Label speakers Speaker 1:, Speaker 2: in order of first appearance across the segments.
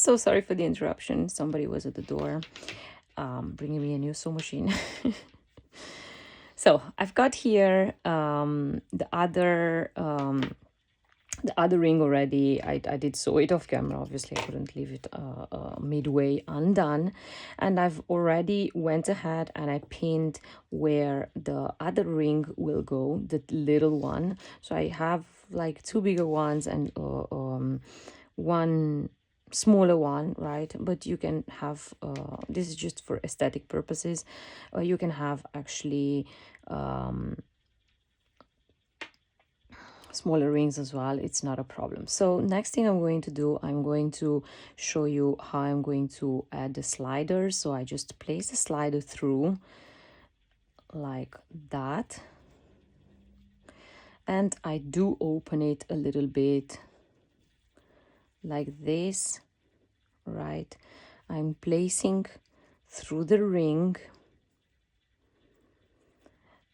Speaker 1: So sorry for the interruption. Somebody was at the door, bringing me a new sew machine. So I've got here the other ring already. I did sew it off camera. Obviously, I couldn't leave it midway undone. And I've already went ahead and I pinned where the other ring will go, the little one. So I have like two bigger ones and one smaller one, right? But you can have this is just for aesthetic purposes. You can have actually smaller rings as well. It's not a problem. So next thing I'm going to do, I'm going to show you how I'm going to add the slider. So I just place the slider through like that, and I do open it a little bit like this, right? I'm placing through the ring,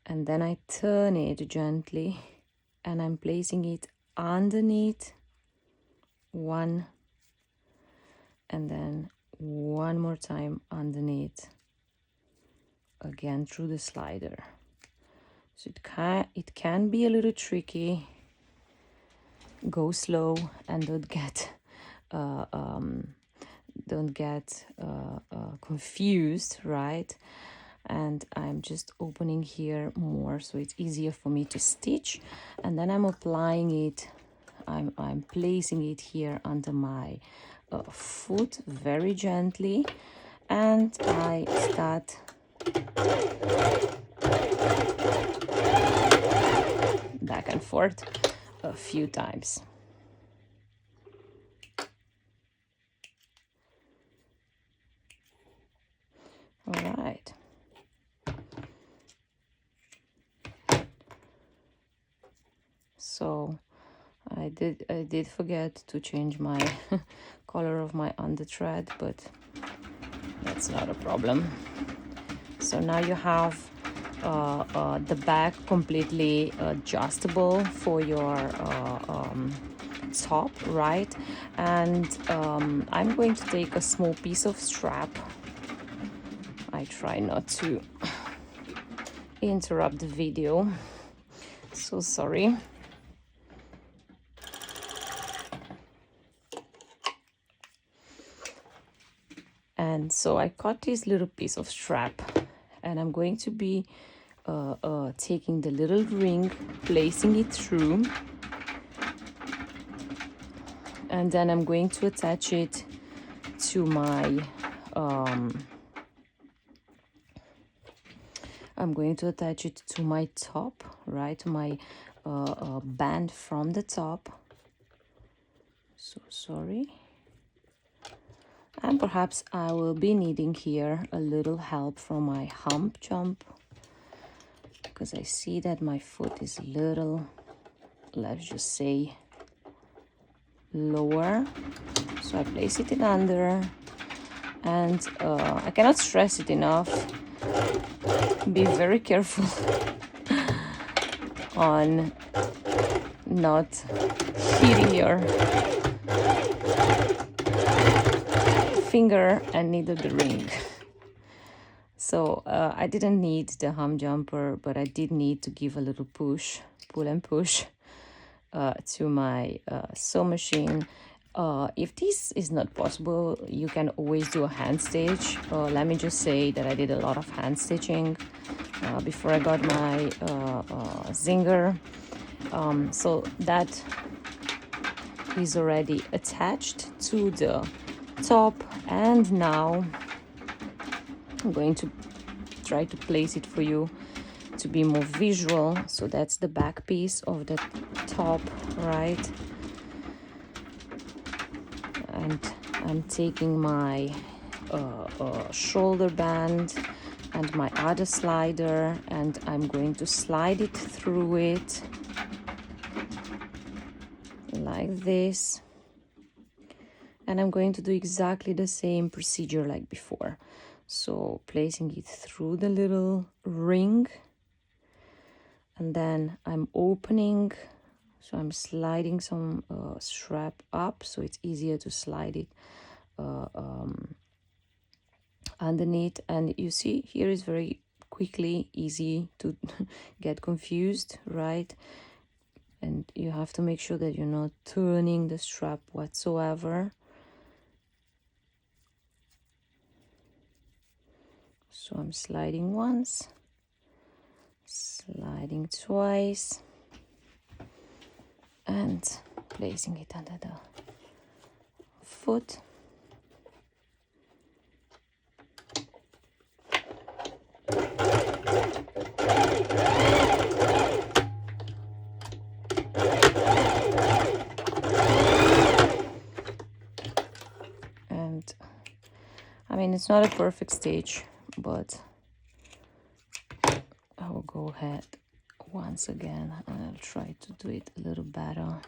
Speaker 1: and then I turn it gently and I'm placing it underneath one, and then one more time underneath, again through the slider. So it can be a little tricky. Go slow and don't get confused, right? And I'm just opening here more so it's easier for me to stitch, and then I'm applying it. I'm placing it here under my foot very gently, and I start back and forth a few times. All right. So I did forget to change my color of my underthread, but that's not a problem. So now you have the back completely adjustable for your top, right? And I'm going to take a small piece of strap. I try not to interrupt the video, so sorry. And so I cut this little piece of strap, and I'm going to be taking the little ring, placing it through, and then I'm going to attach it to my top, right? To my band from the top. So sorry. And perhaps I will be needing here a little help from my hump jump, because I see that my foot is a little, let's just say, lower. So I place it in under, and I cannot stress it enough. Be very careful on not hitting your finger and neither the ring. So I didn't need the hum jumper, but I did need to give a little push, pull and push to my sew machine. If this is not possible, you can always do a hand stitch. Let me just say that I did a lot of hand stitching before I got my zinger. So that is already attached to the top, and now I'm going to try to place it for you to be more visual. So that's the back piece of the top, right? And I'm taking my shoulder band and my other slider, and I'm going to slide it through it like this. And I'm going to do exactly the same procedure like before. So placing it through the little ring, and then I'm opening, so I'm sliding some strap up so it's easier to slide it underneath. And you see here is very quickly easy to get confused, right? And you have to make sure that you're not turning the strap whatsoever. So I'm sliding once, sliding twice, and placing it under the foot. And I mean, it's not a perfect stitch, but I will go ahead once again and I'll try to do it a little better.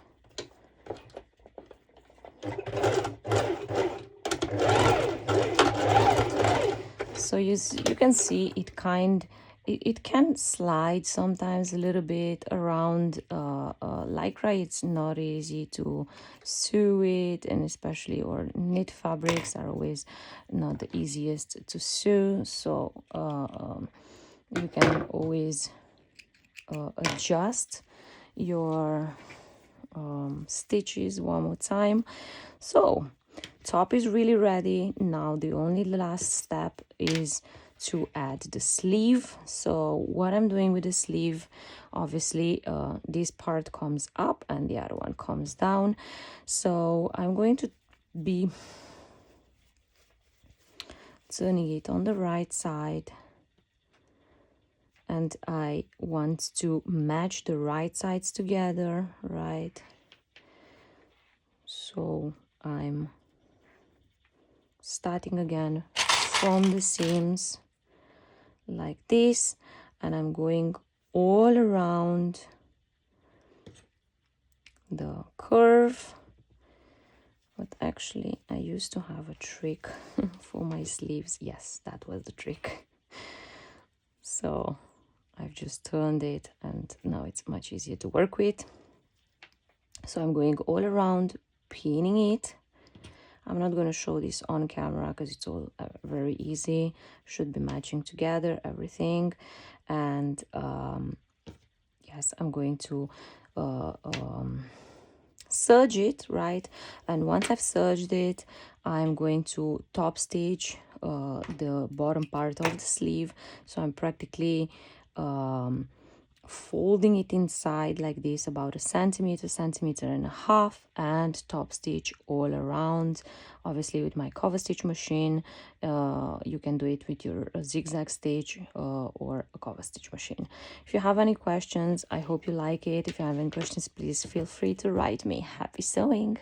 Speaker 1: So you can see it it can slide sometimes a little bit around lycra. It's not easy to sew it, and especially or knit fabrics are always not the easiest to sew. So you can always adjust your stitches one more time. So top is really ready. Now the only last step is to add the sleeve. So what I'm doing with the sleeve, obviously this part comes up and the other one comes down. So I'm going to be turning it on the right side, and I want to match the right sides together, right? So I'm starting again from the seams like this, and I'm going all around the curve. But actually I used to have a trick for my sleeves. Yes, that was the trick. So I've just turned it and now it's much easier to work with. So I'm going all around, pinning it. I'm not going to show this on camera because it's all very easy. Should be matching together, everything. And yes, I'm going to serge it, right? And once I've serged it, I'm going to top stitch the bottom part of the sleeve. So I'm practically folding it inside like this, about a centimeter and a half, and top stitch all around. Obviously with my cover stitch machine, you can do it with your zigzag stitch or a cover stitch machine. If you have any questions, I hope you like it. If you have any questions, please feel free to write me. Happy sewing!